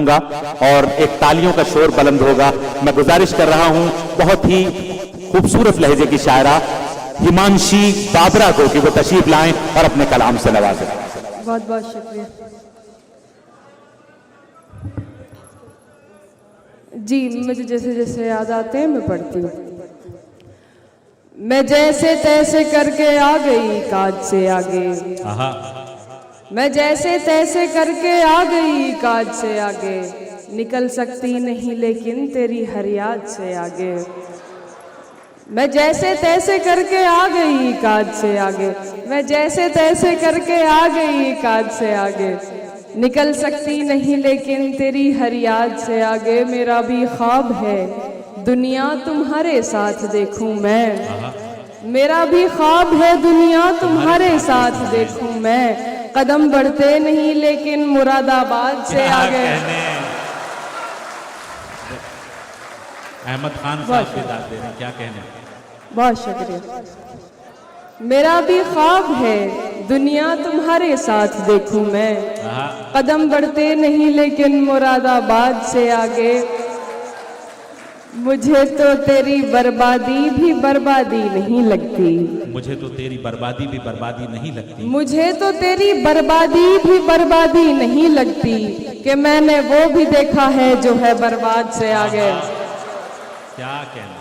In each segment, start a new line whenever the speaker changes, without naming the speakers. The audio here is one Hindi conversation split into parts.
और एक तालियों का शोर बुलंद होगा। मैं गुजारिश कर रहा हूं बहुत ही खूबसूरत लहजे की शायरा हिमांशी बाबरा को कि वो तशरीफ लाएं और अपने कलाम से नवाजें।
बहुत बहुत शुक्रिया जी। मुझे जैसे जैसे याद आते हैं मैं पढ़ती हूँ। मैं जैसे तैसे करके आ गई काज से आगे, मैं जैसे तैसे करके आ गई काज से आगे, निकल सकती नहीं लेकिन तेरी हर याद से आगे। मैं जैसे तैसे करके आ गई काज से आगे, मैं जैसे तैसे करके आ गई काज से आगे, निकल सकती नहीं लेकिन तेरी हर याद से आगे। मेरा भी ख्वाब है दुनिया तुम्हारे साथ देखूं मैं, मेरा भी ख्वाब है दुनिया तुम्हारे साथ देखूं मैं, कदम बढ़ते नहीं लेकिन मुरादाबाद से आगे।
अहमद खान साहब भी दाद दे रहे हैं, क्या कहने।
बहुत शुक्रिया। मेरा भी ख्वाब है दुनिया तुम्हारे साथ देखूं मैं, कदम बढ़ते नहीं लेकिन मुरादाबाद से आगे। मुझे तो तेरी बर्बादी भी बर्बादी नहीं लगती,
मुझे तो तेरी बर्बादी भी बर्बादी नहीं लगती,
मुझे तो तेरी बर्बादी भी बर्बादी नहीं लगती, कि मैंने वो भी देखा है जो है बर्बाद से आगे।
क्या कहना,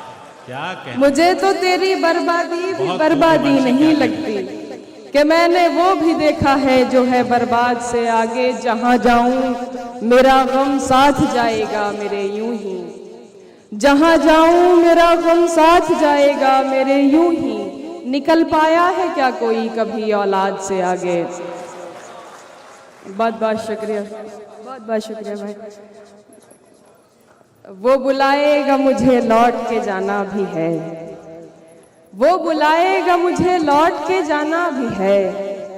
क्या कहना।
मुझे तो तेरी बर्बादी भी बर्बादी नहीं लगती, कि मैंने वो भी देखा है जो है बर्बाद से आगे। जहाँ जाऊं मेरा गम साथ जाएगा मेरे यूं ही, जहाँ जाऊं मेरा गम साथ जाएगा मेरे यूं ही, निकल पाया है क्या कोई कभी औलाद से आगे। बहुत बहुत शुक्रिया, बहुत बहुत शुक्रिया भाई। वो बुलाएगा मुझे लौट के जाना भी है, वो बुलाएगा मुझे लौट के जाना भी है,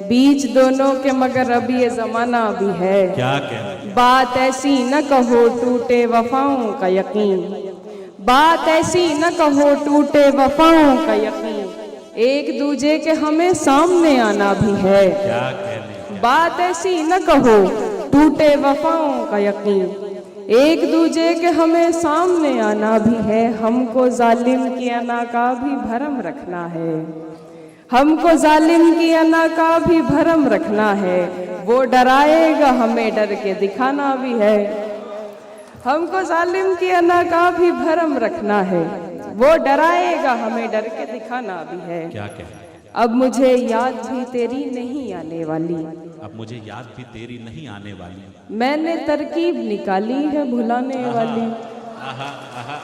बीच दोनों के मगर अब ये जमाना भी है।
क्या कहना।
बात ऐसी न कहो टूटे वफाओं का यकीन, बात ऐसी न कहो टूटे वफाओं का यकीन, एक दूजे के हमें सामने आना भी है।
क्या कहने।
बात ऐसी न कहो टूटे वफाओं का यकीन, एक दूजे के हमें सामने आना भी है। हमको जालिम की अना का भी भरम रखना है, हमको जालिम की अना का भी भरम रखना है, वो डराएगा हमें डर के दिखाना भी है। हमको जालिम की अना का भी भरम रखना है, वो डराएगा हमें डर के दिखाना भी है।
क्या कहना।
अब मुझे याद भी तेरी नहीं आने वाली,
अब मुझे याद भी तेरी नहीं आने वाली,
मैंने तरकीब निकाली है भुलाने वाली।
आहा आहा,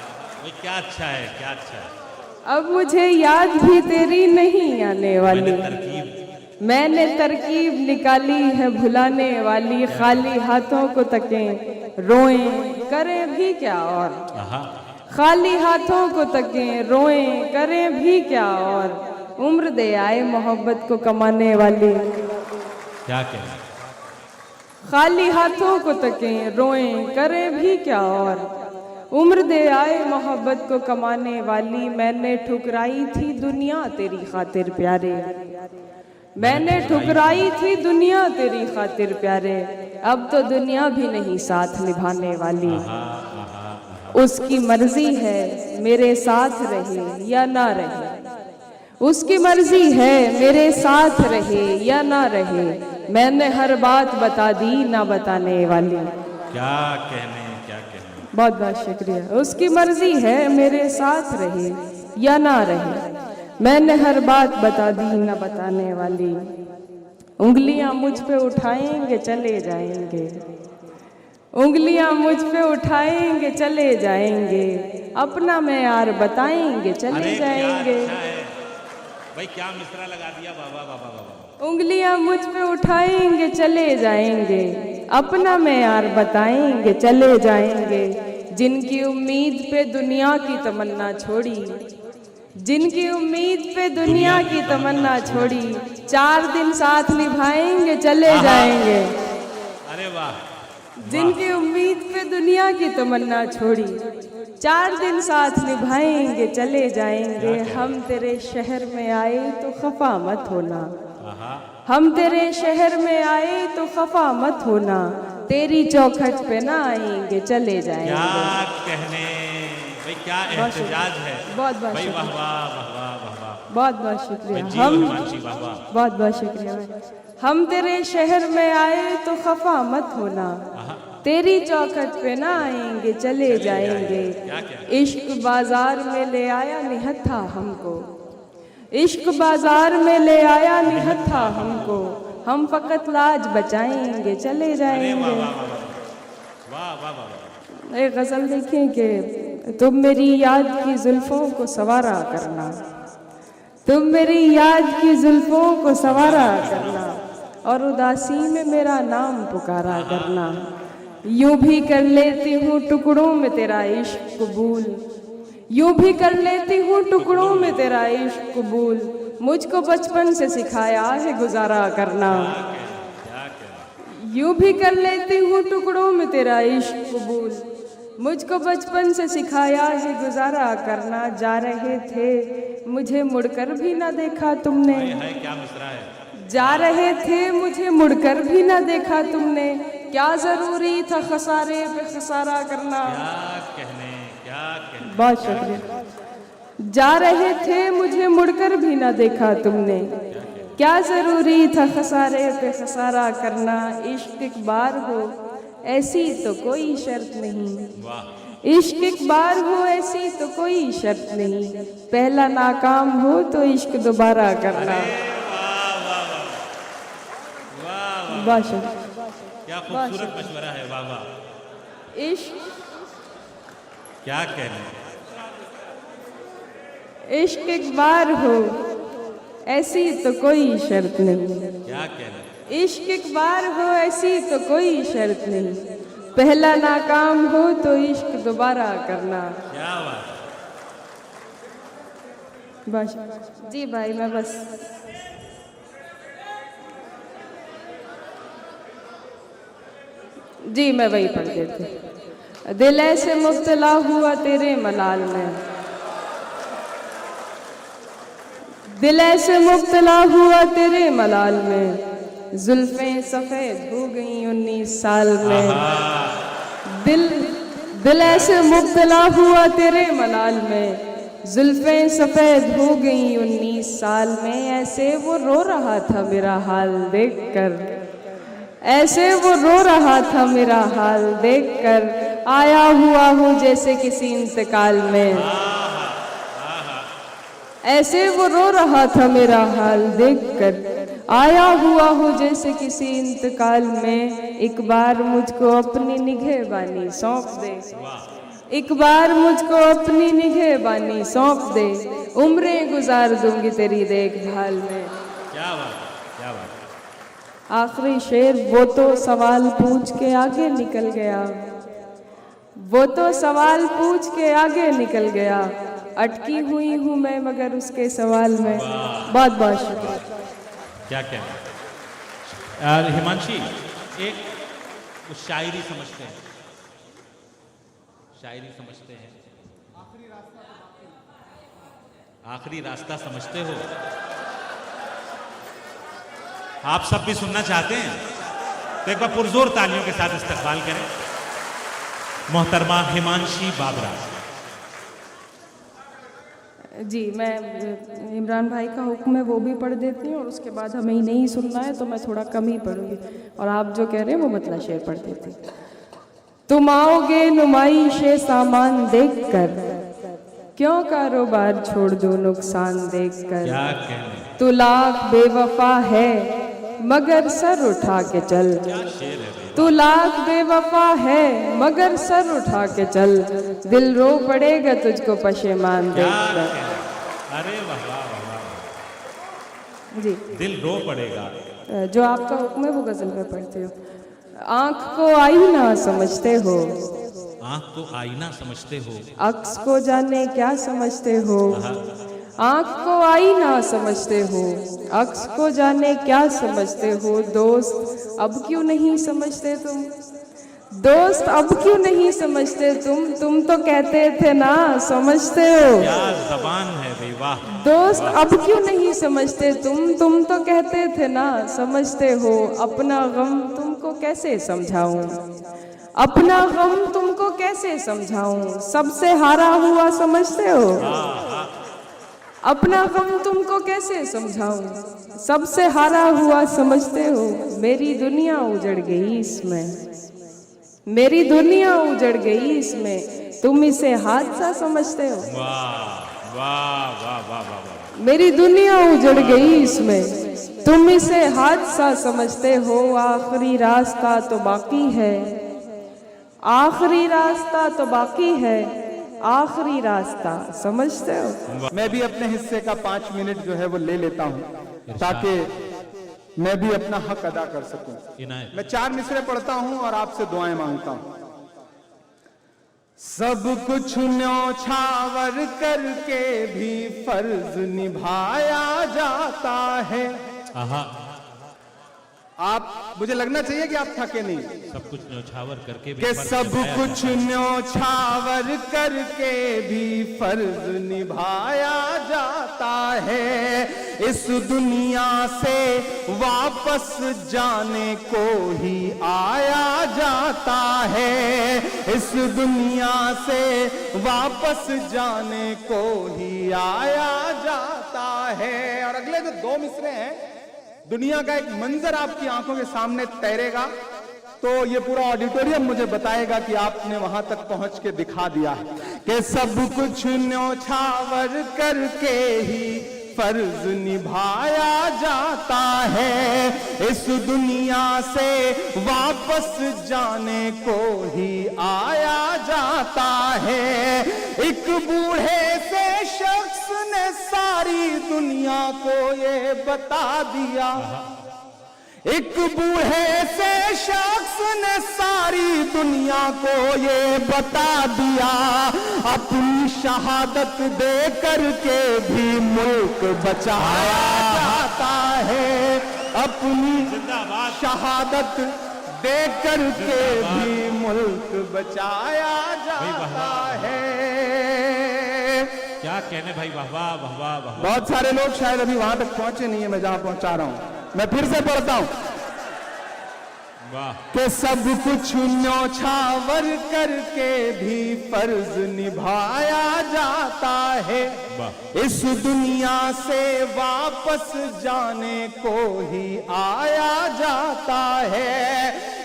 क्या अच्छा है, क्या अच्छा है।
अब मुझे याद भी तेरी नहीं आने वाली, मैंने तरकीब निकाली है भुलाने वाली। खाली हाथों को तकें रोएं करें भी क्या और, खाली हाथों को तकें रोएं करें भी क्या और, उम्र दे आए मोहब्बत को कमाने वाली।
क्या कहना।
खाली हाथों को तकें रोएं करें भी क्या और, उम्र दे आए मोहब्बत को कमाने वाली। मैंने ठुकराई थी दुनिया तेरी खातिर प्यारे, मैंने ठुकराई थी दुनिया तेरी खातिर प्यारे, अब तो दुनिया भी नहीं साथ निभाने वाली। उसकी मर्जी है मेरे साथ रहे या ना रहे, उसकी मर्जी है मेरे साथ रहे या ना रहे, मैंने हर बात बता दी ना बताने वाली।
क्या कहने, क्या कहने।
बहुत बहुत शुक्रिया। उसकी मर्जी है मेरे साथ रहे या ना रहे, मैंने हर बात बता दी ना बताने वाली। उंगलियां मुझ पे उठाएंगे चले जाएंगे, उंगलियां मुझ पे उठाएंगे चले जाएंगे, अपना मैं यार बताएंगे चले जाएंगे।
भाई क्या मिसरा लगा दिया, बाबा बाबा बाबा।
उंगलियां मुझ पे उठाएंगे चले जाएंगे, अपना मैं यार बताएंगे चले जाएंगे। जिनकी उम्मीद पे दुनिया की तमन्ना छोड़ी, जिनकी उम्मीद पे दुनिया की तमन्ना छोड़ी, 4 दिन साथ निभाएंगे चले जाएंगे।
अरे वाह।
जिनकी उम्मीद पे दुनिया की तमन्ना छोड़ी, 4 दिन साथ निभाएंगे चले जाएंगे। हम तेरे शहर में आए तो खफा मत होना, हम तेरे शहर में आए तो खफा मत होना, तेरी चौखट पे ना आएंगे चले जाएंगे।
क्या कहने भाई, क्या एहतजाज है।
बहुत बहुत
भाई, वाह
शुक्रिया,
वाह वाह वाह वाह वाह।
बहुत बहुत शुक्रिया।
जियो
हम
हिमांशी, वाह वाह।
बहुत बहुत शुक्रिया भाई। हम तेरे शहर में आए तो खफा मत होना, तेरी चौखट पे ना आएंगे चले जाएंगे। इश्क बाजार में ले आया निहत्था हमको, इश्क बाजार में ले आया निहत्था हमको, हम फकत लाज बचाएंगे चले जाएंगे।
वाह वाह वाह।
एक गजल देखें कि तुम मेरी याद की जुल्फों को सवारा करना, तुम मेरी याद की जुल्फों को सवारा करना, और उदासी में मेरा नाम पुकारा करना। यूं भी कर लेती हूँ टुकड़ों में तेरा इश्क कबूल, यूं भी कर लेती हूँ टुकड़ों में तेरा इश्क कबूल, मुझको बचपन से सिखाया है गुजारा करना। यूं भी कर लेती हूँ टुकड़ों में तेरा इश्क कबूल, मुझको बचपन से सिखाया है गुजारा करना। जा रहे थे मुझे मुड़कर भी ना देखा तुमने,
क्या मिसरा है।
जा रहे थे मुझे मुड़कर भी ना देखा तुमने, क्या जरूरी था खसारे पे खसारा करना।
क्या कहने, क्या कहने।
बहुत शुक्रिया। जा रहे थे मुझे मुड़कर भी ना देखा तुमने, क्या जरूरी था खसारे पे खसारा करना। इश्क एक बार हो ऐसी तो कोई शर्त नहीं, इश्क एक बार हो ऐसी तो कोई शर्त नहीं, पहला नाकाम हो तो इश्क दोबारा करना। बहुत शुक्रिया,
क्या खूबसूरत मशवरा है, वाह वाह।
इश्क
क्या कहने।
इश्क एक बार हो ऐसी तो कोई शर्त नहीं,
क्या कहने।
इश्क एक बार हो ऐसी तो कोई शर्त नहीं, पहला नाकाम हो तो इश्क दोबारा करना।
क्या बात।
बस जी भाई, मैं बस जी मैं वही पढ़ देती। दिल ऐसे मुब्तला हुआ तेरे मलाल में, दिल ऐसे मुब्तला हुआ तेरे मलाल में, जुल्फें सफेद हो गई 19 साल में। दिल ऐसे मुब्तला हुआ तेरे मलाल में, जुल्फें सफेद हो गई 19 साल में। ऐसे वो रो रहा था मेरा हाल देखकर, ऐसे वो रो रहा था मेरा हाल देखकर, आया हुआ हूँ जैसे किसी इंतकाल में। ऐसे वो रो रहा था मेरा हाल देखकर, आया हुआ हूँ जैसे किसी इंतकाल में। एक बार मुझको अपनी निगहबानी सौंप दे, एक बार मुझको अपनी निगहबानी सौंप दे, उम्रें गुजार दूंगी तेरी देखभाल में।
क्या बात है, क्या बात है।
आखिरी शेर, वो तो सवाल पूछ के आगे निकल गया, वो तो सवाल पूछ के आगे निकल गया, अटकी हुई हूँ मैं मगर उसके सवाल में। बहुत बहुत शुक्रिया।
क्या क्या हिमांशी, एक शायरी समझते हैं, शायरी समझते हैं। आखिरी रास्ता समझते हो। आप सब भी सुनना चाहते हैं तो एक बार पुरजोर तालियों के साथ इस्तकबाल करें मोहतरमा हिमांशी बाबरा।
जी, मैं इमरान भाई का हुक्म है वो भी पढ़ देती हूँ, और उसके बाद हमें ही नहीं सुनना है तो मैं थोड़ा कम ही पढ़ूंगी, और आप जो कह रहे हैं वो मतलब शेर पढ़ देती। तुम आओगे नुमाइशे सामान देखकर, क्यों कारोबार छोड़ दो नुकसान देखकर।
क्या कहने।
तू लाख बेवफा है मगर सर उठा के चल, तू लाख बेवफा है मगर सर उठा के चल, दिल रो पड़ेगा तुझको पशेमान देखकर।
अरे वाह वाह वाह
जी,
दिल रो पड़ेगा।
जो आपका हुक्म है वो गजल में पढ़ते हो। आँख को आईना समझते हो,
आँख को आईना समझते हो,
अक्स को जाने क्या समझते हो। आँख को आईना समझते हो, अक्स को जाने क्या समझते हो। दोस्त अब क्यों नहीं समझते तुम, दोस्त अब क्यों नहीं समझते तुम तो कहते थे ना समझते हो।
क्या ज़बान है भाई, वाह।
दोस्त अब क्यों नहीं समझते तुम तो कहते थे ना समझते हो। अपना गम तुमको तुमको कैसे समझाऊं, अपना गम तुमको कैसे समझाऊं, सबसे हारा हुआ समझते हो। अपना गम तुमको कैसे समझाऊं, सबसे हारा हुआ समझते हो। मेरी दुनिया उजड़ गई इसमें, मेरी दुनिया उजड़ गई इसमें, तुम इसे हादसा समझते हो।
वाह वाह वाह वाह वाह।
मेरी दुनिया उजड़ गई इसमें, तुम इसे हादसा समझते हो। आखिरी रास्ता तो बाकी है, आखिरी रास्ता तो बाकी है, आखिरी रास्ता समझते हो।
मैं भी अपने हिस्से का 5 मिनट जो है वो ले लेता हूं ताकि मैं भी अपना हक अदा कर सकूं।
इनायत।
मैं 4 मिसरे पढ़ता हूं और आपसे दुआएं मांगता हूं। सब कुछ न्योछावर करके भी फर्ज निभाया जाता है।
आहा,
आप, मुझे लगना चाहिए कि आप थके नहीं।
सब कुछ न्योछावर करके भी
कि
फर्ज
सब
निभाया
कुछ
जाता है।
न्योछावर करके भी फर्ज निभाया जाता है। इस दुनिया से वापस जाने को ही आया जाता है। इस दुनिया से वापस जाने को ही आया जाता है। और अगले जो 2 मिसरे हैं, दुनिया का एक मंजर आपकी आंखों के सामने तैरेगा तो ये पूरा ऑडिटोरियम मुझे बताएगा कि आपने वहां तक पहुंच के दिखा दिया है कि सब कुछ न्योछावर करके ही फर्ज निभाया जाता है। इस दुनिया से वापस जाने को ही आया जाता है। एक बूढ़े से शख्स ने सारी दुनिया को ये बता दिया, एक बूढ़े से शख्स ने सारी दुनिया को ये बता दिया। अपनी शहादत दे करके भी मुल्क बचाया जाता है। अपनी
जिंदाबाद।
शहादत दे करके भी मुल्क बचाया जाता है।
क्या कहने भाई, वाह वाह वाह वाह वाह।
बहुत सारे लोग शायद अभी वहां तक पहुंचे नहीं है, मैं जहां पहुंचा रहा हूं। मैं फिर से पढ़ता हूं
वाह।
कि सब कुछ न्योछावर करके भी फर्ज निभाया जाता है।
वाह।
इस दुनिया से वापस जाने को ही आया जाता है।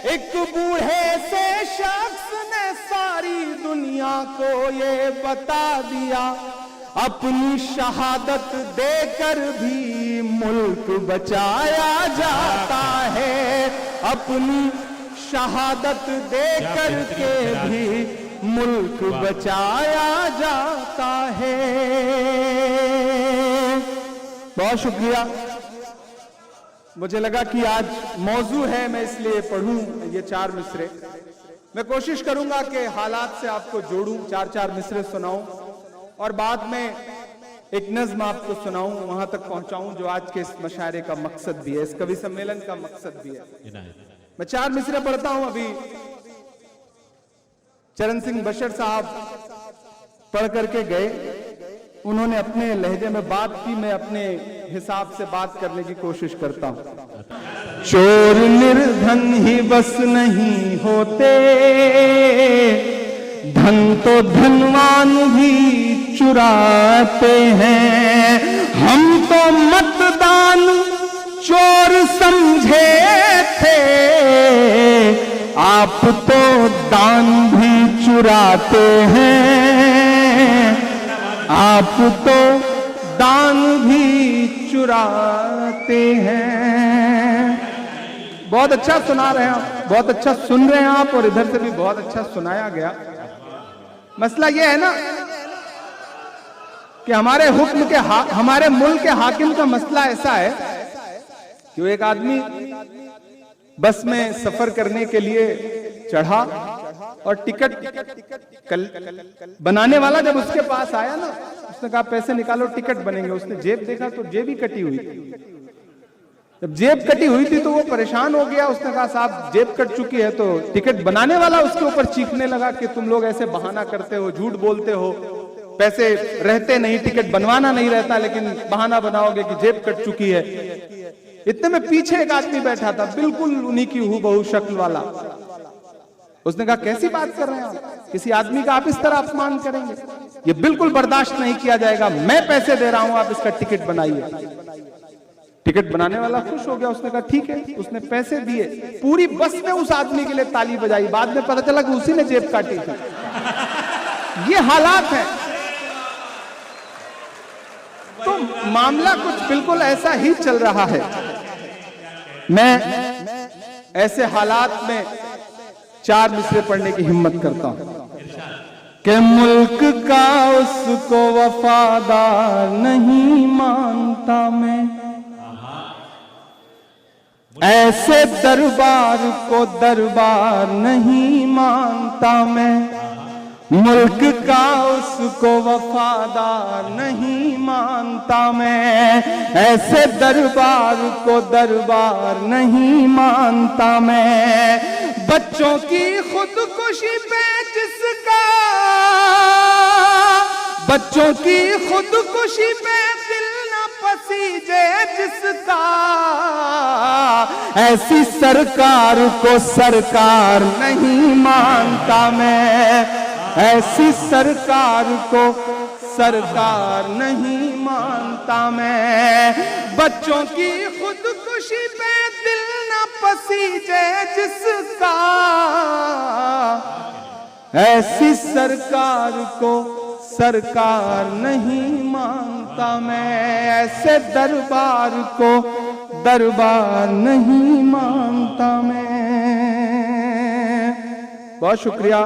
एक बूढ़े से शख्स ने सारी दुनिया को ये बता दिया। अपनी शहादत देकर भी मुल्क बचाया जाता है। अपनी शहादत देकर के भी मुल्क बचाया जाता है। बहुत शुक्रिया। मुझे लगा कि आज मौजू है, मैं इसलिए पढ़ूं ये 4 मिसरे। मैं कोशिश करूंगा कि हालात से आपको जोड़ूं, 4-4 मिसरे सुनाऊं और बाद में एक नज्म आपको सुनाऊं, वहां तक पहुंचाऊं जो आज के इस मशायरे का मकसद भी है, इस कवि सम्मेलन का मकसद भी है।
इनायत।
मैं 4 मिसरे पढ़ता हूं। अभी चरण सिंह बशर साहब पढ़ करके गए, उन्होंने अपने लहजे में बात की, मैं अपने हिसाब से बात करने की कोशिश करता हूं। चोर निर्धन ही बस नहीं होते, धन तो धनवान भी चुराते हैं। हम तो मतदान चोर समझे थे, आप तो दान भी चुराते हैं। आप तो दान भी चुराते हैं। बहुत अच्छा सुना रहे हैं आप, बहुत अच्छा सुन रहे हैं आप, और इधर से भी बहुत अच्छा सुनाया गया। मसला यह है ना कि हमारे हुक्म के हमारे मुल्क के हाकिम का मसला ऐसा है कि वो एक आदमी बस में सफर करने के लिए चढ़ा और टिकट बनाने वाला जब उसके पास आया ना, उसने कहा पैसे निकालो टिकट बनेंगे। उसने जेब देखा तो जेब ही कटी हुई थी। जब जेब कटी हुई थी तो वो परेशान हो गया। उसने कहा साहब जेब कट चुकी है। तो टिकट बनाने वाला उसके ऊपर चीखने लगा कि तुम लोग ऐसे बहाना करते हो, झूठ बोलते हो, पैसे रहते नहीं, टिकट बनवाना नहीं रहता, लेकिन बहाना बनाओगे कि जेब कट चुकी है। इतने में पीछे एक आदमी बैठा था, बिल्कुल उन्हीं की हूबहू शक्ल वाला। उसने कहा कैसी बात कर रहे हैं आप, किसी आदमी का आप इस तरह अपमान करेंगे, ये बिल्कुल बर्दाश्त नहीं किया जाएगा, मैं पैसे दे रहा हूं, आप इसका टिकट बनाइए। टिकट बनाने वाला खुश हो गया, उसने कहा ठीक है, उसने पैसे दिए। पूरी बस ने उस आदमी के लिए ताली बजाई, बाद में पता चला कि उसी ने जेब काटी थी। ये हालात है। तो मामला कुछ बिल्कुल ऐसा ही चल रहा है। मैं ऐसे हालात में 4 मिसरे पढ़ने की हिम्मत करता हूं कि मुल्क का उसको वफादार नहीं मानता मैं, ऐसे दरबार को दरबार नहीं मानता मैं, मुल्क का उसको वफादार नहीं मानता मैं, ऐसे दरबार को दरबार नहीं मानता मैं। बच्चों की खुदकुशी पे जिसका, बच्चों की खुदकुशी पे दिल न पसीजे जिसका, ऐसी सरकार को सरकार नहीं मानता मैं, ऐसी सरकार को सरकार नहीं मानता मैं। बच्चों की खुदकुशी पे दिल न पसीजे जिसका, ऐसी सरकार को सरकार नहीं मानता मैं, ऐसे दरबार को दरबार नहीं मानता मैं। बहुत शुक्रिया,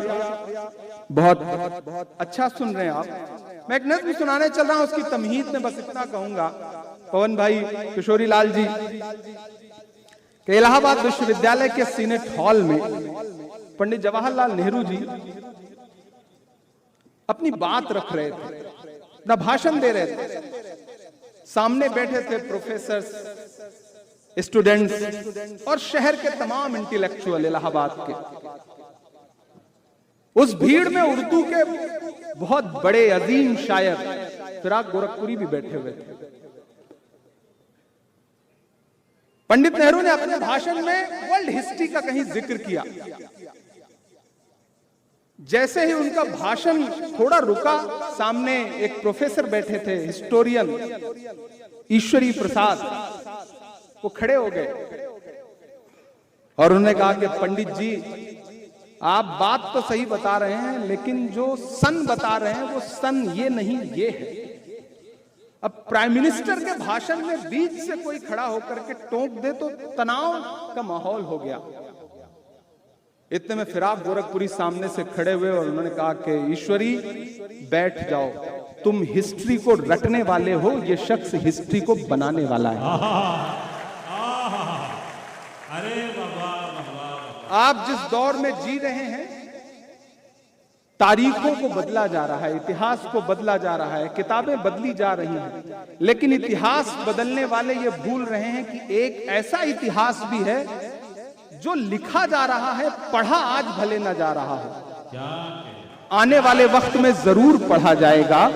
बहुत अच्छा सुन रहे हैं आप। मैं एक नज़्म सुनाने चल रहा हूं, उसकी तमहीद में बस इतना कहूंगा, पवन भाई, किशोरी लाल जी के इलाहाबाद विश्वविद्यालय के सीनेट हॉल में पंडित जवाहरलाल नेहरू जी अपनी बात रख रहे थे, अपना भाषण दे रहे थे। सामने बैठे थे प्रोफेसर, स्टूडेंट्स और शहर के तमाम इंटेलेक्चुअल इलाहाबाद के। उस भीड़ में उर्दू के बहुत बड़े अजीम शायर फिराक गोरखपुरी भी बैठे हुए थे। पंडित नेहरू ने अपने भाषण में वर्ल्ड हिस्ट्री का कहीं जिक्र किया। जैसे ही उनका भाषण थोड़ा रुका, सामने एक प्रोफेसर बैठे थे, हिस्टोरियन ईश्वरी प्रसाद, वो खड़े हो गए और उन्होंने कहा कि पंडित जी, आप बात तो सही बता रहे हैं, लेकिन जो सन बता रहे हैं वो सन ये नहीं, ये है। अब प्राइम मिनिस्टर के भाषण में बीच से कोई खड़ा होकर के टोक दे तो तनाव का माहौल हो गया। इतने में फिराक गोरखपुरी सामने से खड़े हुए और उन्होंने कहा कि ईश्वरी बैठ जाओ, तुम हिस्ट्री को रटने वाले हो, ये शख्स हिस्ट्री को बनाने वाला है।
अरे बाबा,
आप जिस दौर में जी रहे हैं, तारीखों को बदला जा रहा है, इतिहास को बदला जा रहा है, किताबें बदली जा रही हैं, लेकिन इतिहास बदलने वाले ये भूल रहे हैं कि एक ऐसा इतिहास भी है जो लिखा जा रहा है, पढ़ा आज भले ना जा रहा है, आने वाले वक्त में जरूर पढ़ा जाएगा,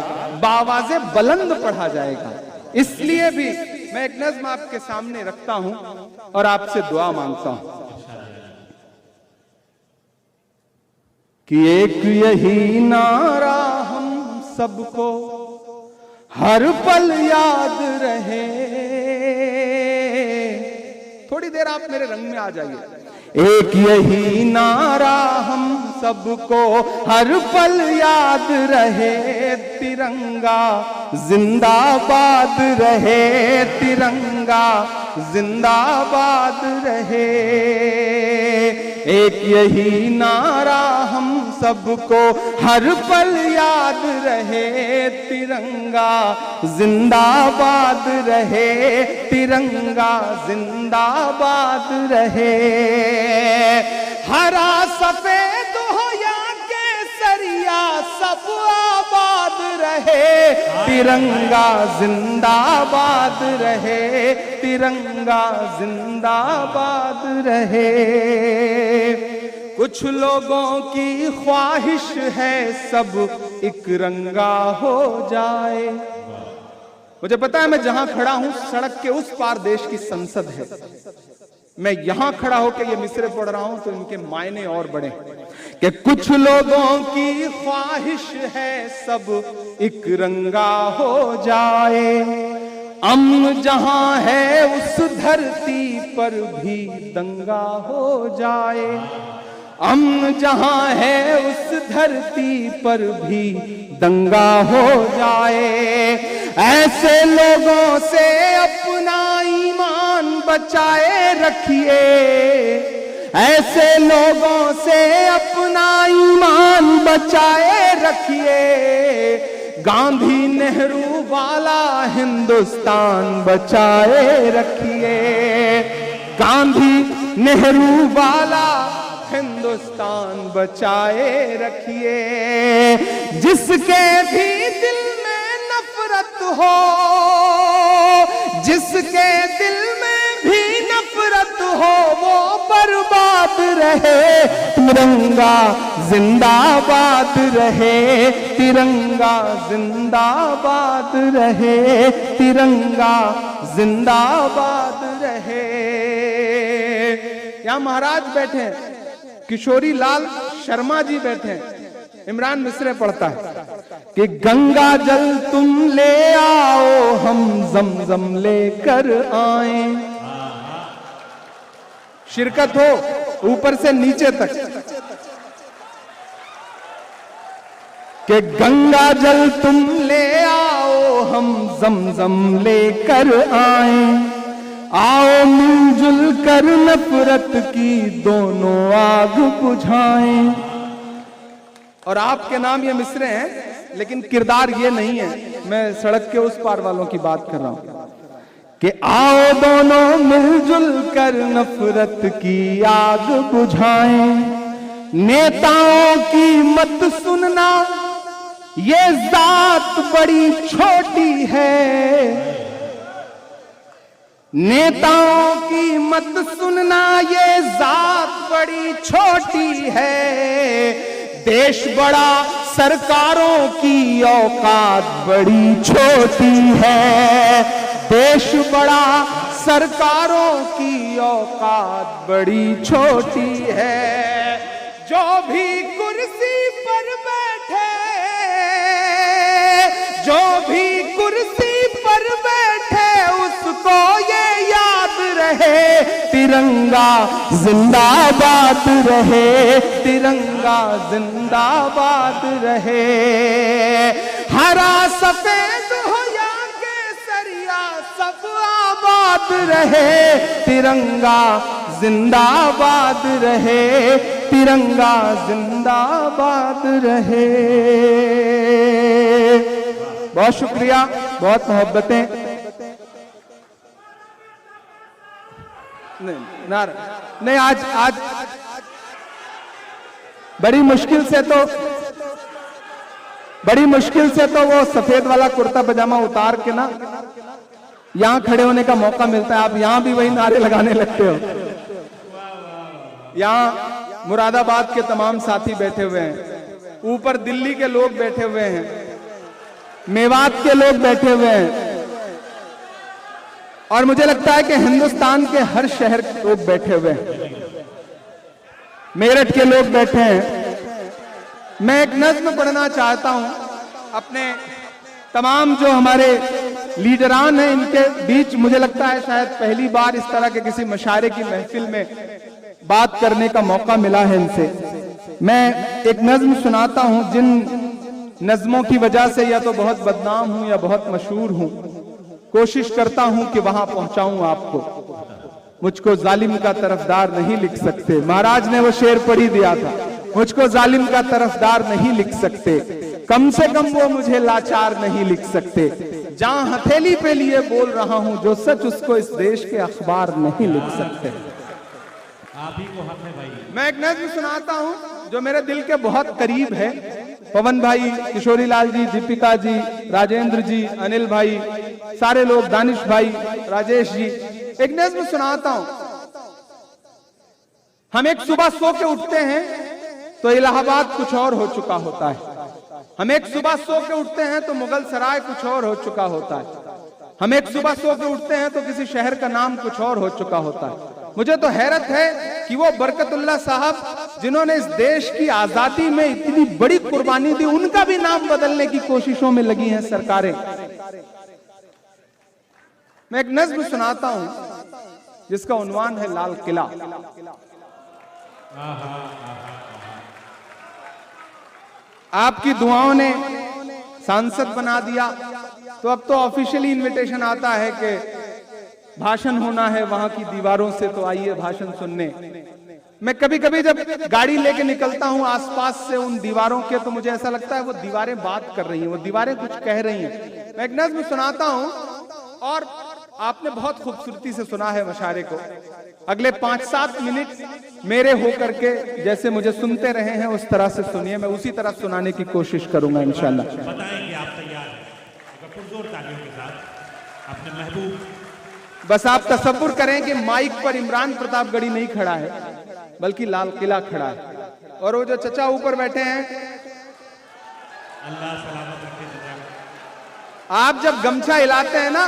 बावाज़े बुलंद पढ़ा जाएगा। इसलिए भी मैं एक नज़्म आपके सामने रखता हूं और आपसे दुआ मांगता हूं कि एक यही नारा हम सबको हर पल याद रहे। थोड़ी देर आप मेरे रंग में आ जाइए। एक यही नारा हम सबको हर पल याद रहे, तिरंगा जिंदाबाद रहे, तिरंगा जिंदाबाद रहे। एक यही नारा हम सबको हर पल याद रहे, तिरंगा जिंदाबाद रहे, तिरंगा जिंदाबाद रहे। हरा सफेद हो या केसरिया सब आबाद रहे, तिरंगा जिंदाबाद रहे, तिरंगा जिंदाबाद रहे। कुछ लोगों की ख्वाहिश है सब एक रंगा हो जाए, मुझे पता है मैं जहां खड़ा हूं सड़क के उस पार देश की संसद है, मैं यहां खड़ा होकर ये मिसरे पढ़ रहा हूं तो इनके मायने और बड़े कि कुछ लोगों की ख्वाहिश है सब एक रंगा हो जाए, अमन जहां है उस धरती पर भी दंगा हो जाए, अमन जहां है उस धरती पर भी दंगा हो जाए। ऐसे लोगों से अपना ईमान बचाए रखिए, ऐसे लोगों से अपना ईमान बचाए रखिए, गांधी नेहरू वाला हिंदुस्तान बचाए रखिए, गांधी नेहरू वाला हिंदुस्तान बचाए रखिए। जिसके भी दिल में नफरत हो, जिसके दिल में भी नफरत हो, वो बर्बाद रहे, तिरंगा जिंदाबाद रहे, तिरंगा जिंदाबाद रहे, तिरंगा जिंदाबाद रहे। यहां महाराज बैठे हैं, किशोरी लाल शर्मा जी बैठे हैं, इमरान मिसरे पढ़ता है कि गंगा जल तुम ले आओ हम जमजम लेकर आए। शिरकत हो ऊपर से नीचे तक कि गंगा जल तुम ले आओ हम जमजम लेकर आए, आओ मिलजुल कर नफरत की दोनों आग बुझाएं। और आपके नाम ये मिसरे हैं लेकिन किरदार ये नहीं है, मैं सड़क के उस पार वालों की बात कर रहा हूं कि आओ दोनों मिलजुल कर नफरत की आग बुझाएं। नेताओं की मत सुनना, ये जात बड़ी छोटी है, नेताओं की मत सुनना, ये जात बड़ी छोटी है, देश बड़ा सरकारों की औकात बड़ी छोटी है, देश बड़ा सरकारों की औकात बड़ी छोटी है। जो भी कुर्सी पर बैठे, जो भी कुर्सी पर बैठे, उसको ये याद रहे, तिरंगा जिंदाबाद रहे, तिरंगा जिंदाबाद रहे। हरा सफेद हो या केसरिया सब आबाद रहे, तिरंगा जिंदाबाद रहे, तिरंगा जिंदाबाद रहे। बहुत शुक्रिया, बहुत मोहब्बतें। नहीं आज बड़ी मुश्किल से तो वो सफेद वाला कुर्ता पजामा उतार के ना यहां खड़े होने का मौका मिलता है। आप यहां भी वही नारे लगाने लगते हो। यहां मुरादाबाद के तमाम साथी बैठे हुए हैं, ऊपर दिल्ली के लोग बैठे हुए हैं, मेवात के लोग बैठे हुए हैं, और मुझे लगता है कि हिंदुस्तान के हर शहर के लोग बैठे हुए हैं, मेरठ के लोग बैठे हैं। मैं एक नज्म पढ़ना चाहता हूं अपने तमाम जो हमारे लीडरान हैं इनके बीच। मुझे लगता है शायद पहली बार इस तरह के किसी मशारे की महफिल में बात करने का मौका मिला है इनसे। मैं एक नज्म सुनाता हूं जिन नज्मों की वजह से या तो बहुत बदनाम हूं या बहुत मशहूर हूं। कोशिश करता हूं कि वहां पहुंचाऊं आपको। मुझको जालिम का तरफदार नहीं लिख सकते, महाराज ने वो शेर पढ़ ही दिया था, मुझको जालिम का तरफदार नहीं लिख सकते, कम से कम वो मुझे लाचार नहीं लिख सकते। जहां हथेली पे लिए बोल रहा हूं जो सच, उसको इस देश के अखबार नहीं लिख सकते।
आप ही को हक है भाई।
मैं एक नज्म सुनाता हूं जो मेरे दिल के बहुत करीब है। पवन भाई, किशोरी लाल जी, दीपिका जी, राजेंद्र जी, अनिल भाई, सारे लोग, दानिश भाई, राजेश जी, एक नज्म सुनाता हूं। हम एक सुबह सो के उठते हैं तो इलाहाबाद कुछ और हो चुका होता है। हम एक सुबह सो के उठते हैं तो मुगल सराय कुछ और हो चुका होता है। हम एक सुबह सो के उठते हैं तो किसी शहर का नाम कुछ और हो चुका होता है। मुझे तो हैरत है कि वो बरकतुल्लाह साहब जिन्होंने इस देश की आजादी में इतनी बड़ी कुर्बानी दी, उनका भी नाम बदलने की कोशिशों में लगी हैं सरकारें। मैं एक नज्म सुनाता हूं जिसका उन्वान है लाल किला। आपकी दुआओं ने सांसद बना दिया तो अब तो ऑफिशियली इनविटेशन आता है कि भाषण होना है वहां की दीवारों से, तो आइए भाषण सुनने। मैं कभी कभी जब गाड़ी लेके निकलता हूं आसपास से उन दीवारों के, तो मुझे ऐसा लगता है वो दीवारें बात कर रही हैं, वो दीवारें कुछ कह रही हैं। मैं एक नज्म सुनाता हूं और आपने बहुत खूबसूरती से सुना है मशारे को। अगले 5-7 मिनट मेरे होकर के जैसे मुझे सुनते रहे हैं उस तरह से सुनिए, मैं उसी तरह सुनाने की कोशिश करूंगा इंशाल्लाह।
बताएंगे आप तैयार हैं पुरजोर तालियों के साथ अपने महबूब।
बस आप तसव्वुर करें कि माइक पर इमरान प्रतापगढ़ी नहीं खड़ा है बल्कि लाल किला खड़ा है, और वो जो चचा ऊपर बैठे हैं,
अल्लाह सलामत रखे चचा।
आप जब गमछा हिलाते हैं ना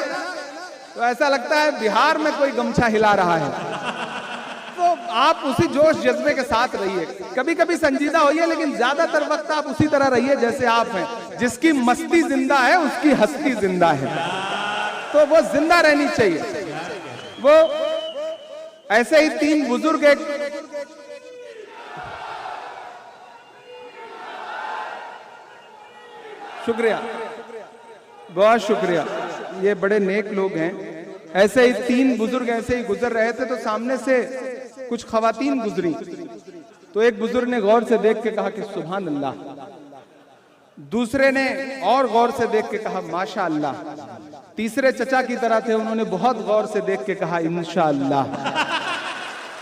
तो ऐसा लगता है बिहार में कोई गमछा हिला रहा है। तो आप उसी जोश जज्बे के साथ रहिए, कभी कभी संजीदा होइए, लेकिन ज्यादातर वक्त आप उसी तरह रहिए जैसे आप हैं। जिसकी मस्ती जिंदा है उसकी हस्ती जिंदा है, तो वो जिंदा रहनी चाहिए। वो ऐसे ही 3 बुजुर्ग एक शुक्रिया, बहुत शुक्रिया, ये बड़े नेक लोग हैं। ऐसे ही 3 बुजुर्ग ऐसे ही गुजर रहे थे तो सामने से कुछ खवातीन गुजरी, तो एक बुजुर्ग ने गौर से देख के कहा कि सुभान अल्लाह, दूसरे ने और गौर से देख के कहा माशा अल्लाह, तीसरे चचा की तरह थे, उन्होंने बहुत गौर से देख के कहा इंशाअल्लाह।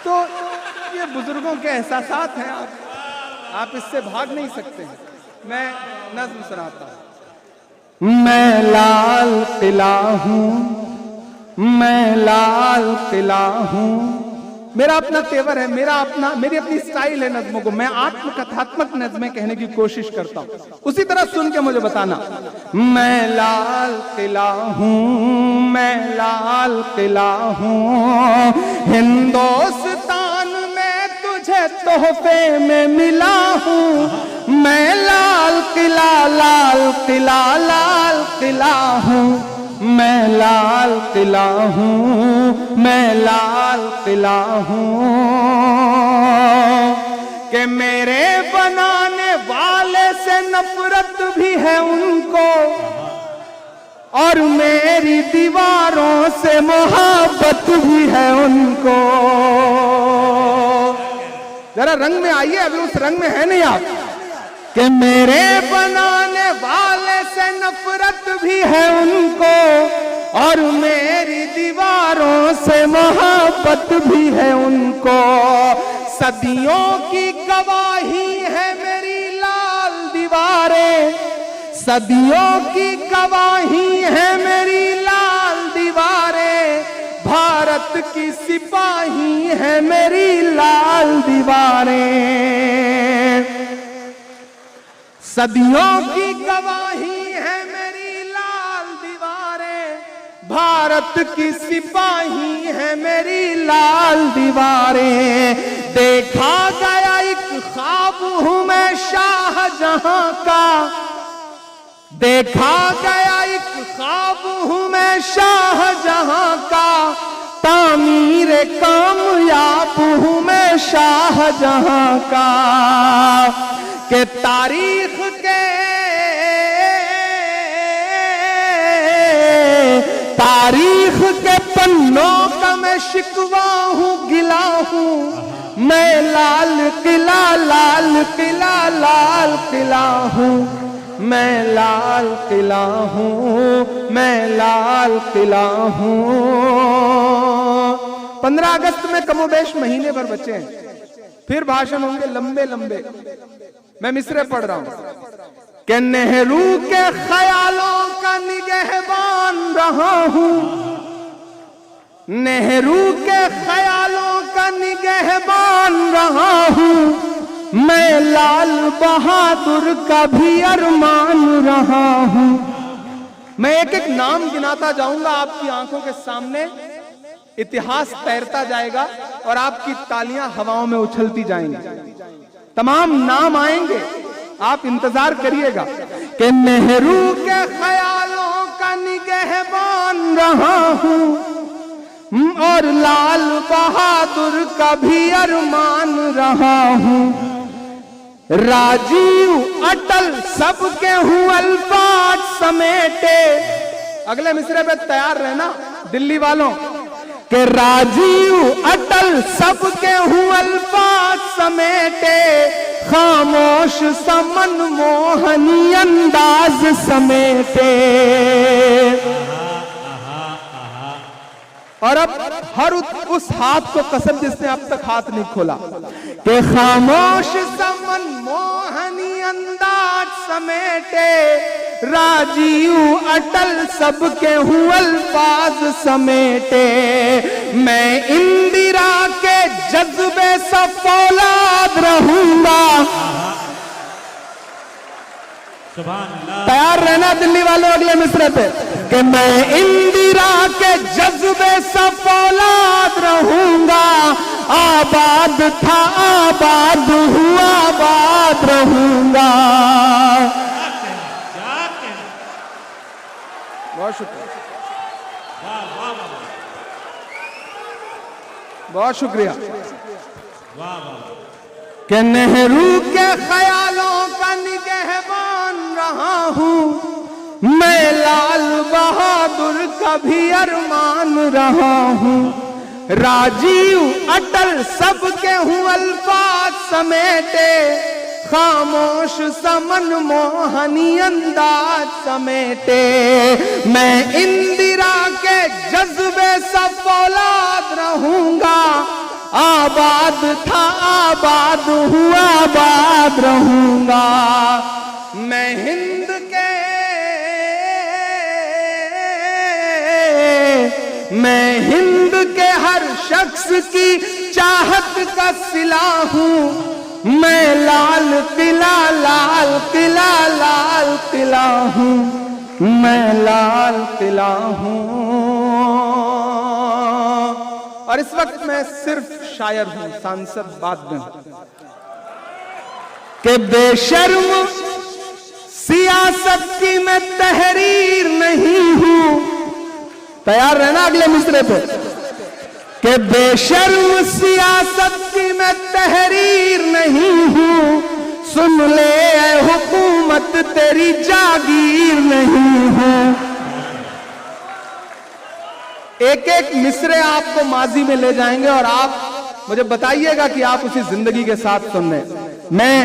तो ये बुजुर्गों के एहसासात हैं, आप इससे भाग नहीं सकते हैं। मैं नज्म सुनाता हूं। मैं लाल किला हूं, मैं लाल किला हूं, मेरा अपना तेवर है, मेरी अपनी स्टाइल है नज्मों को। मैं आत्मकथात्मक नज्में कहने की कोशिश करता हूं, उसी तरह सुन के मुझे बताना। मैं लाल किला हूं, मैं लाल किला हूं, हिंदुस्तान में तुझे तोहफे में मिला हूं। मैं लाल किला, लाल किला, लाल किला हूं, मैं लाल किला हूं, मैं लाल किला हूं, कि मेरे बनाने वाले से नफरत भी है उनको और मेरी दीवारों से मोहब्बत भी है उनको। जरा रंग में आइए, अभी उस रंग में है नहीं आप। कि मेरे बनाने वाले से नफरत भी है उनको और मेरी दीवारों से मोहब्बत भी है उनको। सदियों की गवाही है मेरी लाल दीवारें, सदियों की गवाही है मेरी लाल दीवारें, भारत की सिपाही है मेरी लाल दीवारें। सदियों की गवाही है मेरी लाल दीवारें, भारत की सिपाही है मेरी लाल दीवारें। देखा गया एक ख्वाब हूं मैं शाहजहां का, देखा गया एक ख्वाब हूं मैं शाहजहां का, तामीर कामयाब हूं मैं शाहजहां का। कि तारीख के पन्नों का मैं शिकवा हूं, गिला हूं। मैं लाल किला, लाल किला, लाल किला हूं, मैं लाल किला हूं, मैं लाल किला हूं। 15 अगस्त में कमोबेश महीने भर बचे हैं, फिर भाषण होंगे लंबे लंबे। मैं मिसरे पढ़ रहा हूं कि नेहरू के ख्यालों का निगहबान रहा हूं, नेहरू के ख्यालों का निगहबान रहा हूं। मैं लाल बहादुर का भी अरमान रहा हूं, मैं एक एक नाम गिनाता जाऊंगा, आपकी आंखों के सामने इतिहास तैरता जाएगा और आपकी तालियां हवाओं में उछलती जाएंगी। तमाम नाम आएंगे, आप इंतजार करिएगा कि नेहरू के ख्यालों का निगहबान रहा हूं और लाल बहादुर का भी अरमान रहा हूं। राजीव अटल सबके हूं अल्फाज समेटे। अगले मिसरे पे तैयार रहना दिल्ली वालों कि राजीव अटल सबके हूं अल्फाज समेटे, खामोश समन मोहनी अंदाज समेटे। और अब हर उस हाथ को कसम जिसने अब तक हाथ नहीं खोला कि खामोश समन मोहनी अंदाज समेटे, राजीव अटल सबके हूं अल्फाज समेटे। मैं इंदिरा के जज्बे सा फौलाद रहूंगा। तैयार रहना दिल्ली वालों अगले मिसरे पे कि मैं इंदिरा के जज्बे सा फौलाद रहूंगा। आबाद था आबाद हुआ आबाद रहूंगा। बहुत शुक्रिया, बहुत शुक्रिया। कि नेहरू के ख्यालों का निगहबान रहा हूं, मैं लाल बहादुर का भी अरमान रहा हूं। राजीव अटल सबके हूं अल्फाज समेटे, खामोश समन मोहनी अंदाज समेटे। मैं इंदिरा के जज्बे सा फौलाद रहूंगा। आबाद था आबाद हुआ आबाद रहूंगा। मैं हिंद के हर शख्स की चाहत का सिला हूं। मैं लाल किला लाल किला लाल किला हूं। मैं लाल किला हूं। और इस वक्त मैं सिर्फ शायर हूं, सांसद बाद में कि बेशर्म सियासत की मैं तहरीर नहीं हूं। तैयार रहना अगले मिसरे पे कि बेशर्म सियासत की मैं तहरीर नहीं हूं। सुन ले ऐ हुकूमत तेरी जागीर नहीं हूं। एक एक मिसरे आपको माजी में ले जाएंगे और आप मुझे बताइएगा कि आप उसी जिंदगी के साथ सुन रहे। मैं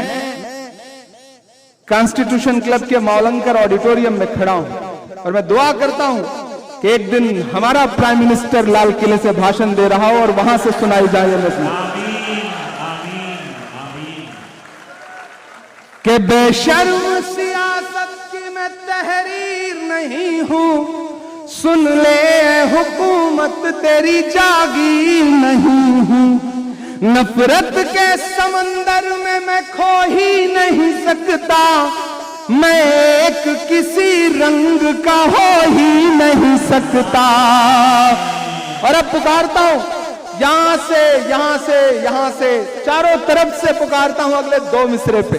कॉन्स्टिट्यूशन क्लब के मौलंकर ऑडिटोरियम में खड़ा हूं और मैं दुआ करता हूं कि एक दिन हमारा प्राइम मिनिस्टर लाल किले से भाषण दे रहा हो और वहां से सुनाई जाए कि बेशर्म सियासत की मैं तहरीर नहीं हूं। सुन ले हुकूमत तेरी जागीर नहीं हूं। नफरत के समंदर में मैं खो ही नहीं सकता। मैं एक किसी रंग का हो ही नहीं सकता। और अब पुकारता हूं यहां से यहां से यहां से चारों तरफ से पुकारता हूं अगले दो मिसरे पे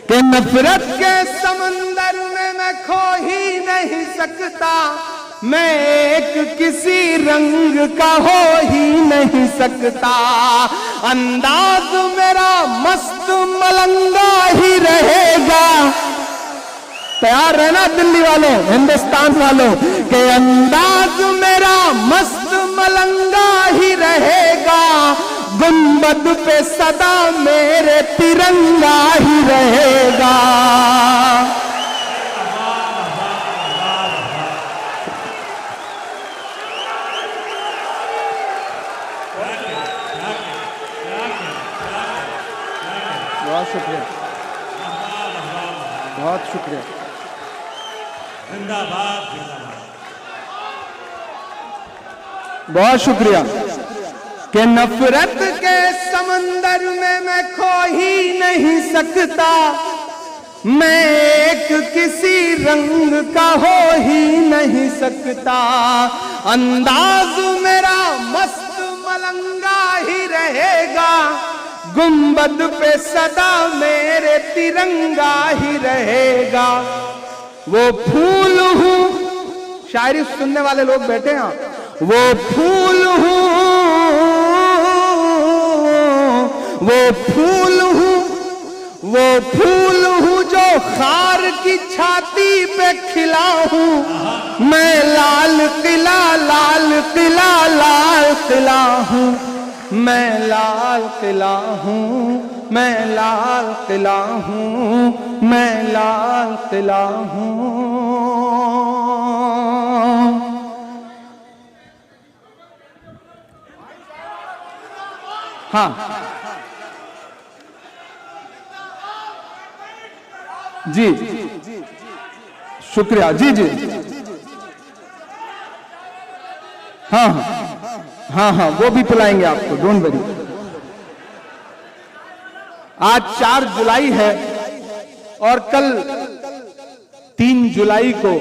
कि नफरत के समंदर में मैं खो ही नहीं सकता। मैं एक किसी रंग का हो ही नहीं सकता। अंदाज मेरा मस्त मलंगा ही रहेगा। तैयार रहना दिल्ली वालों, हिंदुस्तान वालों के अंदाज मेरा मस्त मलंगा ही रहेगा। गुंबद पे सदा मेरे तिरंगा ही रहेगा। बहुत शुक्रिया, बहुत शुक्रिया।
जिंदाबाद जिंदाबाद।
बहुत शुक्रिया कि नफरत के समंदर में मैं खो ही नहीं सकता। मैं एक किसी रंग का हो ही नहीं सकता, अंदाज मेरा मस्त मलंगा ही रहेगा, गुंबद पे सदा मेरे तिरंगा ही रहेगा। वो फूल हूं, शायरी सुनने वाले लोग बैठे हैं, वो फूल हूं, वो फूल हूं, वो फूल हूं जो खार की छाती पे खिला हूं, मैं लाल किला लाल किला लाल किला हूं, मैं लाल किला हूं, मैं लाल किला हूं, मैं लाल किला हूं। हाँ जी, शुक्रिया जी जी, हाँ हाँ हाँ, वो भी पिलाएंगे आपको, डोंट वरी। आज 4 जुलाई है और कल 3 जुलाई को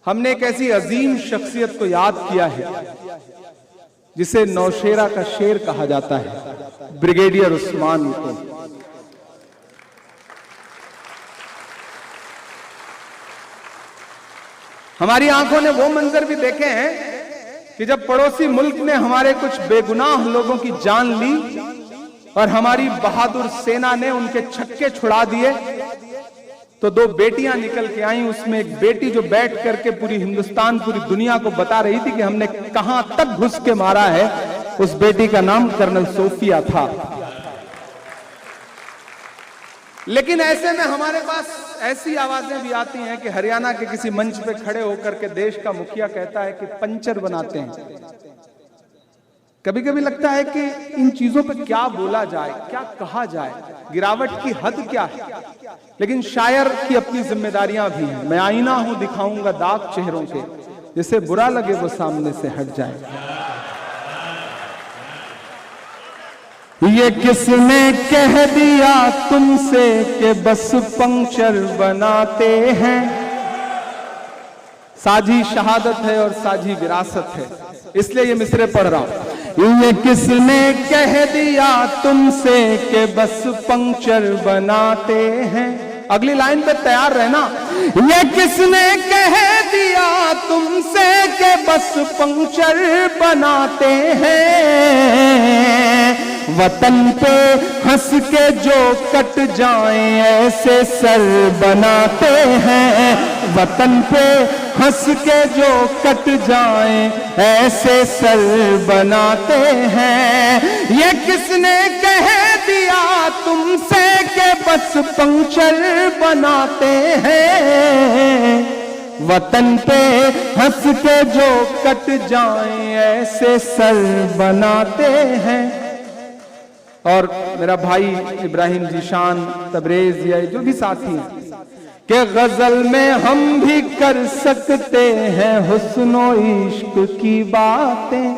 हमने एक ऐसी अजीम शख्सियत को याद किया है जिसे नौशेरा का शेर कहा जाता है, ब्रिगेडियर उस्मान को। हमारी आंखों ने वो मंजर भी देखे हैं कि जब पड़ोसी मुल्क ने हमारे कुछ बेगुनाह लोगों की जान ली और हमारी बहादुर सेना ने उनके छक्के छुड़ा दिए, तो 2 बेटियां निकल के आई। उसमें एक बेटी जो बैठ करके पूरी हिंदुस्तान, पूरी दुनिया को बता रही थी कि हमने कहां तक घुस के मारा है। उस बेटी का नाम कर्नल सोफिया था। लेकिन ऐसे में हमारे पास ऐसी आवाजें भी आती हैं कि हरियाणा के किसी मंच पे खड़े होकर के देश का मुखिया कहता है कि पंचर बनाते हैं। कभी कभी लगता है कि इन चीजों पे क्या बोला जाए, क्या कहा जाए, गिरावट की हद क्या है। लेकिन शायर की अपनी जिम्मेदारियां भी हैं। मैं आईना हूं, दिखाऊंगा दाग चेहरों के, जिसे बुरा लगे वो सामने से हट जाए। ये किसने कह दिया तुमसे कि बस पंक्चर बनाते हैं। साझी शहादत है और साझी विरासत है, इसलिए ये मिसरे पढ़ रहा हूं। ये किसने कह दिया तुमसे कि बस पंक्चर बनाते हैं। अगली लाइन पे तैयार रहना। ये किसने कह दिया तुमसे कि बस पंक्चर बनाते हैं। वतन पे हंस के जो कट जाएं ऐसे सर बनाते हैं। वतन पे हंस के जो कट जाएं ऐसे सर बनाते हैं। ये किसने कह दिया तुमसे कि बस पंक्चर बनाते हैं। वतन पे हंस के जो कट जाएं ऐसे सर बनाते हैं। और मेरा भाई इब्राहिम जीशान, तबरेज, या जो भी साथी हैं कि गजल में हम भी कर सकते हैं हुस्नो इश्क की बातें।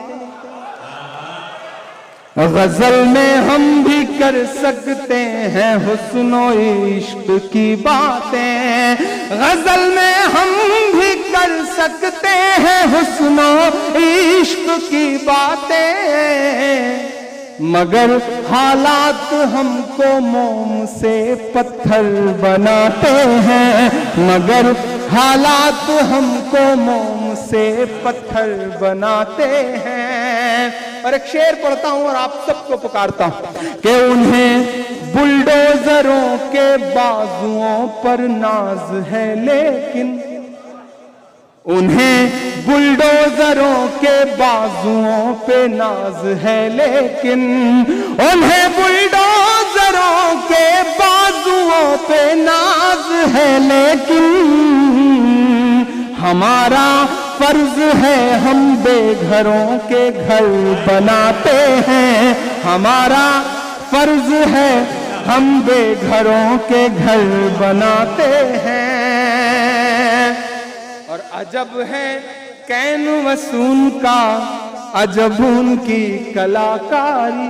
गजल में हम भी कर सकते हैं हुस्नो इश्क की बातें। गजल में हम भी कर सकते हैं हुस्नो इश्क की बातें। मगर हालात हमको मोम से पत्थर बनाते हैं। मगर हालात हमको मोम से पत्थर बनाते हैं। और एक शेर पढ़ता हूं और आप सबको पुकारता हूं कि उन्हें बुलडोजरों के बाजुओं पर नाज है, लेकिन उन्हें बुलडोजरों के बाजुओं पे नाज है, लेकिन उन्हें बुलडोजरों के बाजुओं पे नाज है, लेकिन हमारा फर्ज है हम बेघरों के घर बनाते हैं। हमारा फर्ज है हम बेघरों के घर बनाते हैं। और अजब है कैन वसून का, अजब उनकी कलाकारी।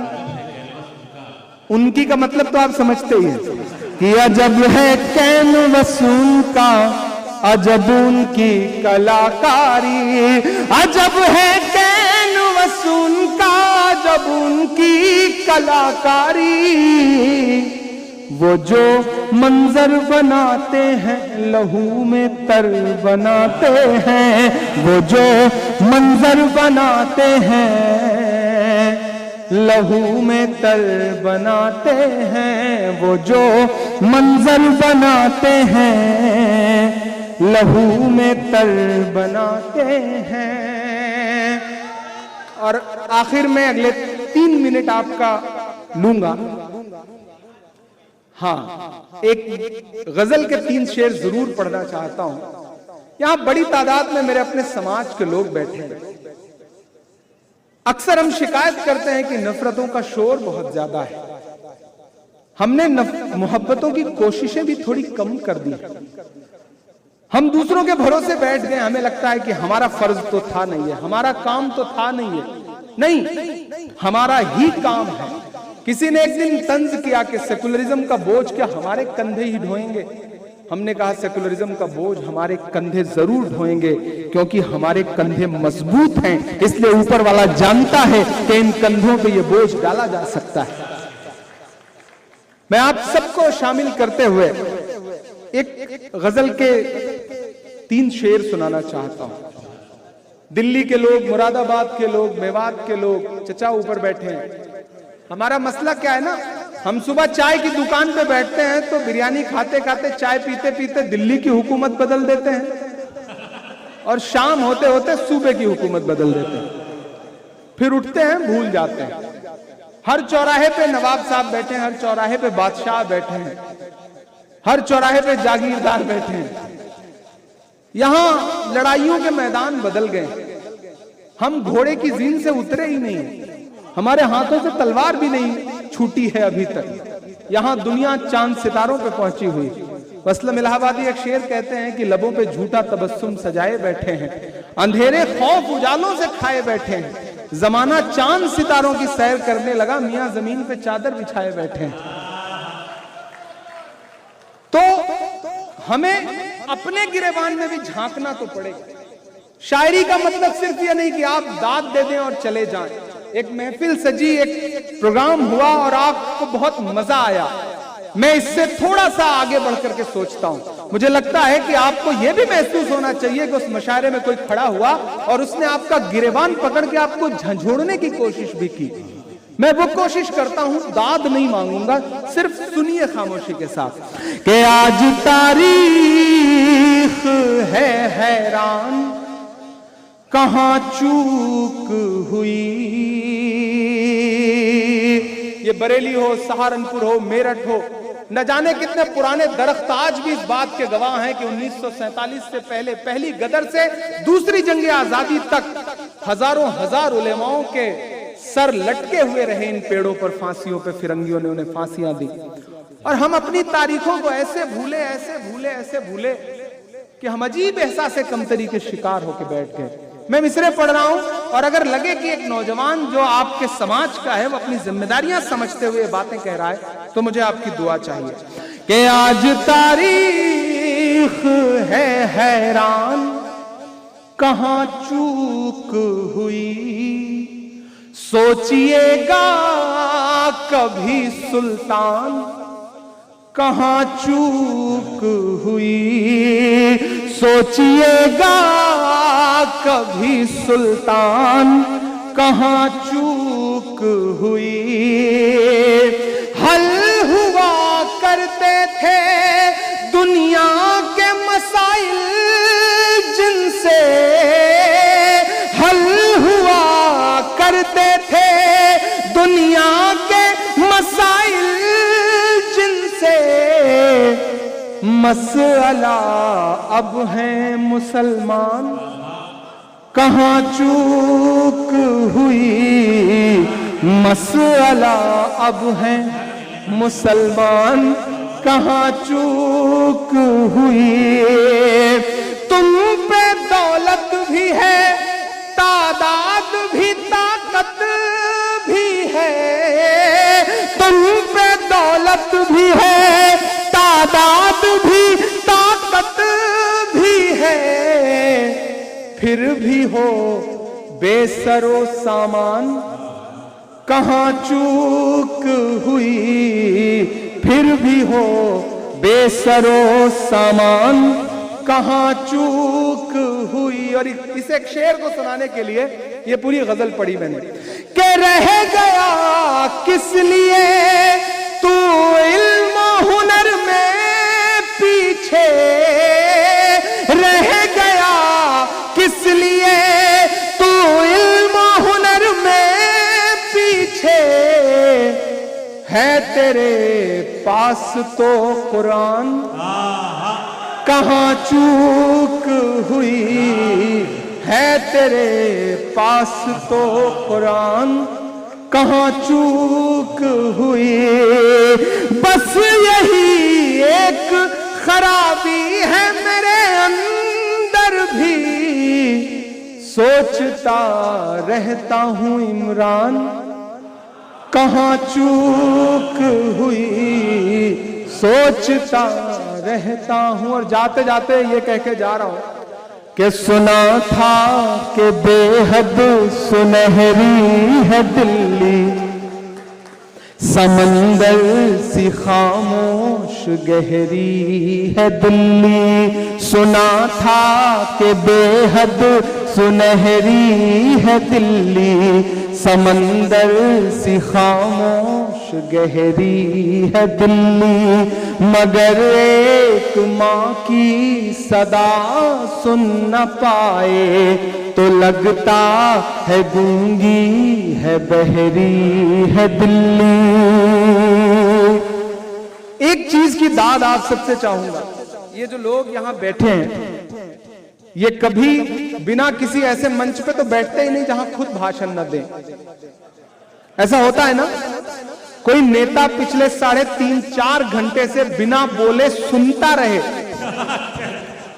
उनकी का मतलब तो आप समझते ही हैं। कि अजब है कैनवस उनका, अजब उनकी कलाकारी, अजब है कैनवस उनका, अजब उनकी कलाकारी। वो जो मंजर बनाते हैं लहू में तर बनाते हैं, वो जो मंजर बनाते हैं लहू में तर बनाते हैं, वो जो मंजर बनाते हैं लहू में तर बनाते हैं। और आखिर में अगले 3 मिनट आपका लूंगा। हाँ, एक गजल के 3 शेर जरूर पढ़ना चाहता हूं। यहां बड़ी तादाद में मेरे अपने समाज के लोग बैठे हैं। अक्सर हम शिकायत करते हैं कि नफरतों का शोर बहुत ज्यादा है। हमने मोहब्बतों की कोशिशें भी थोड़ी कम कर दी। हम दूसरों के भरोसे बैठ गए। हमें लगता है कि हमारा फर्ज तो था नहीं है, हमारा काम तो था नहीं है। नहीं, हमारा ही काम है। किसी ने एक दिन तंज किया कि सेकुलरिज्म का बोझ क्या हमारे कंधे ही ढोएंगे। हमने कहा सेकुलरिज्म का बोझ हमारे कंधे जरूर ढोएंगे, क्योंकि हमारे कंधे मजबूत हैं। इसलिए ऊपर वाला जानता है कि इन कंधों पे ये बोझ डाला जा सकता है। मैं आप सबको शामिल करते हुए एक गजल के 3 शेर सुनाना चाहता हूं। दिल्ली के लोग, मुरादाबाद के लोग, मेवात के लोग, चचा ऊपर बैठे हैं। हमारा मसला क्या है ना, हम सुबह चाय की दुकान पे बैठते हैं तो बिरयानी खाते खाते, चाय पीते पीते दिल्ली की हुकूमत बदल देते हैं और शाम होते होते सूबे की हुकूमत बदल देते हैं। फिर उठते हैं, भूल जाते हैं। हर चौराहे पे नवाब साहब बैठे हैं, हर चौराहे पे बादशाह बैठे हैं, हर चौराहे पे जागीरदार बैठे हैं। यहां लड़ाइयों के मैदान बदल गए। हम घोड़े की जीन से उतरे ही नहीं, हमारे हाथों से तलवार भी नहीं छूटी है अभी तक। यहां दुनिया चांद सितारों पे पहुंची हुई। असलम इलाहाबादी एक शेर कहते हैं कि लबों पे झूठा तबस्सुम सजाए बैठे हैं, अंधेरे खौफ उजालों से खाए बैठे हैं। जमाना चांद सितारों की सैर करने लगा, मियां जमीन पे चादर बिछाए बैठे हैं। तो हमें अपने गिरेबान में भी झांकना तो पड़ेगा। शायरी का मतलब सिर्फ यह नहीं कि आप दाद दे दें और चले जाएं। एक महफिल सजी, एक प्रोग्राम हुआ और आपको बहुत मजा आया। मैं इससे थोड़ा सा आगे बढ़कर के सोचता हूं। मुझे लगता है कि आपको यह भी महसूस होना चाहिए कि उस मुशायरे में कोई खड़ा हुआ और उसने आपका गिरेबान पकड़ के आपको झंझोड़ने की कोशिश भी की। मैं वो कोशिश करता हूं, दाद नहीं मांगूंगा, सिर्फ सुनिए खामोशी के साथ कि आज तारीख है हैरान, कहां चूक हुई। ये बरेली हो, सहारनपुर हो, मेरठ हो, न जाने कितने पुराने दरख्त आज भी इस बात के गवाह हैं कि 1947 से पहले, पहली गदर से दूसरी जंग आजादी तक हजारों हजार उलेमाओं के सर लटके हुए रहे इन पेड़ों पर। फांसियों पे फिरंगियों ने उन्हें फांसियां दी। और हम अपनी तारीखों को ऐसे भूले, ऐसे भूले, ऐसे भूले कि हम अजीब एहसास कमतरी के शिकार होकर बैठ गए। मैं मिसरे पढ़ रहा हूं और अगर लगे कि एक नौजवान जो आपके समाज का है वो अपनी जिम्मेदारियां समझते हुए बातें कह रहा है, तो मुझे आपकी दुआ चाहिए कि आज तारीख है हैरान, कहां चूक हुई। सोचिएगा कभी सुल्तान, कहां चूक हुई। सोचिएगा कभी सुल्तान, कहां चूक हुई। हल हुआ करते थे दुनिया के मसाइल जिनसे, हल हुआ करते थे दुनिया के मसाइल जिनसे। मसला अब है मुसलमान, कहां चूक हुई। मसला अब है मुसलमान, कहां चूक हुई। तुम पे दौलत भी है, तादाद भी, ताकत भी है। तुम पे दौलत भी है, फिर भी हो बेसरो सामान, कहाँ चूक हुई फिर भी हो बेसरो सामान, कहाँ चूक हुई। और इस एक शेर को सुनाने के लिए ये पूरी गजल पढ़ी मैंने कि रह गया किस लिए तू इल्म हुनर में पीछे, रह गया किस लिए तू इल्म हुनर में पीछे, है तेरे पास तो कुरान, कहाँ चूक हुई, है तेरे पास तो कुरान, कहाँ चूक हुई। बस यही एक खराबी है मेरे अंदर भी, सोचता रहता हूँ इमरान, कहाँ चूक हुई, सोचता रहता हूं। और जाते जाते ये कह के जा रहा हूं कि सुना था कि बेहद सुनहरी है दिल्ली, समंदर सी खामोश गहरी है दिल्ली, सुना था कि बेहद सुनहरी है दिल्ली, समंदर सी खामोश गहरी है दिल्ली, मगर एक माँ की सदा सुन न पाए तो लगता है गूंगी है बहरी है दिल्ली। एक चीज की दाद आप सबसे चाहूंगा, ये जो लोग यहां बैठे हैं ये कभी बिना किसी ऐसे मंच पे तो बैठते ही नहीं जहां खुद भाषण न दें। ऐसा होता है ना, कोई नेता पिछले 3.5-4 घंटे से बिना बोले सुनता रहे,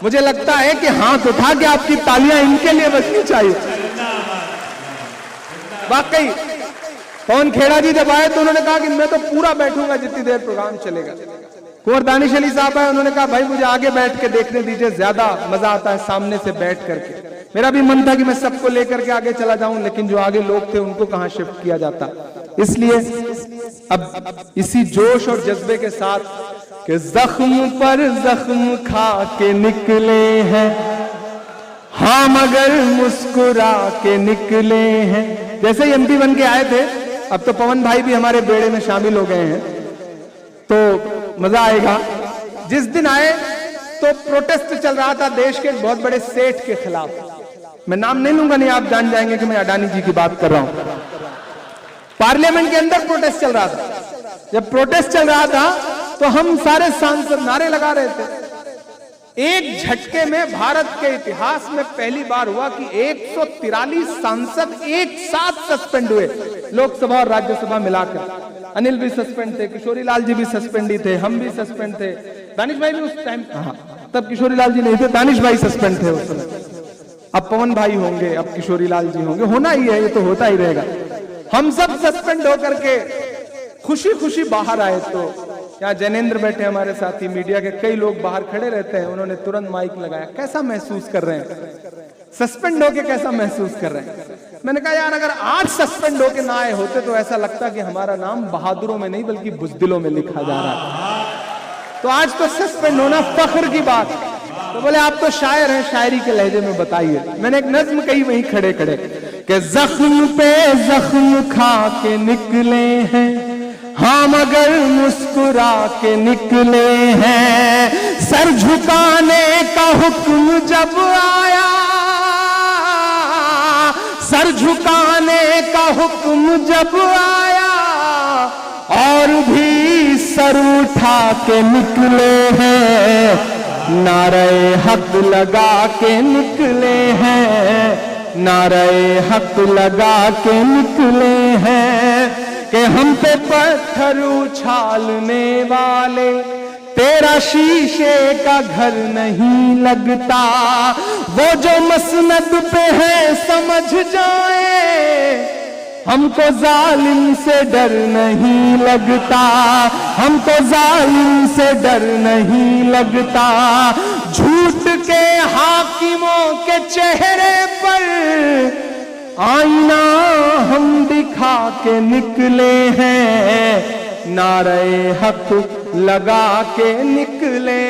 मुझे लगता है कि हाथ उठा के आपकी तालियां इनके लिए बजनी चाहिए। वाकई पवन खेड़ा जी जब आए तो उन्होंने कहा कि मैं तो पूरा बैठूंगा जितनी देर प्रोग्राम चलेगा। कुंवर दानिश अली साहब आए, उन्होंने कहा भाई मुझे आगे बैठ के देखने दीजिए, ज्यादा मजा आता है सामने से बैठ करके। मेरा भी मन था कि मैं सबको लेकर के आगे चला जाऊं, लेकिन जो आगे लोग थे उनको कहां शिफ्ट किया जाता। इसलिए अब इसी जोश और जज्बे के साथ कि जख्म पर जख्म खा के निकले हैं, हाँ मगर मुस्कुरा के निकले हैं। जैसे ही एमपी बन के आए थे, अब तो पवन भाई भी हमारे बेड़े में शामिल हो गए हैं, तो मजा आएगा। जिस दिन आए तो प्रोटेस्ट चल रहा था देश के बहुत बड़े सेठ के खिलाफ, मैं नाम नहीं लूंगा, नहीं आप जान जाएंगे कि मैं अडानी जी की बात कर रहा हूं। पार्लियामेंट के अंदर प्रोटेस्ट चल रहा था। जब प्रोटेस्ट चल रहा था तो हम सारे सांसद नारे लगा रहे थे। एक झटके में भारत के इतिहास में पहली बार हुआ कि 143 सांसद एक साथ सस्पेंड हुए, लोकसभा और राज्यसभा मिलाकर। अनिल भी सस्पेंड थे, किशोरी लाल जी भी सस्पेंड ही थे, हम भी सस्पेंड थे, दानिश भाई भी उस टाइम, तब किशोरी लाल जी नहीं थे, दानिश भाई सस्पेंड थे उस समय। अब पवन भाई होंगे, अब किशोरी लाल जी होंगे, होना ही है, ये तो होता ही रहेगा। हम सब सस्पेंड होकर के खुशी खुशी बाहर आए। तो यहाँ जैनेंद्र बैठे हमारे साथी, मीडिया के कई लोग बाहर खड़े रहते हैं, उन्होंने तुरंत माइक लगाया, कैसा महसूस कर रहे हैं, सस्पेंड होके कैसा महसूस कर रहे हैं। मैंने कहा यार अगर आज सस्पेंड होके ना आए होते तो ऐसा लगता कि हमारा नाम बहादुरों में नहीं बल्कि बुज़दिलों में लिखा जा रहा है। तो आज तो सस्पेंड होना फख्र की बात। तो बोले आप तो शायर हैं, शायरी के लहजे में बताइए। मैंने एक नज्म कही वहीं खड़े खड़े कि जख्म पे जख्म खा के निकले हैं, हाँ मगर मुस्कुरा के निकले हैं। सर झुकाने का हुक्म जब आया, सर झुकाने का हुक्म जब आया, और भी सर उठा के निकले हैं। नारे हक लगा के निकले हैं, नारे हक लगा के निकले हैं। कि हम पे पत्थर उछालने वाले तेरा शीशे का घर नहीं लगता, वो जो मसनद पे है समझ जाए, हमको जालिम से डर नहीं लगता, हमको जालिम से डर नहीं लगता। झूठ के हाकिमों के चेहरे पर आईना हम दिखा के निकले हैं, नारे हक लगा के निकले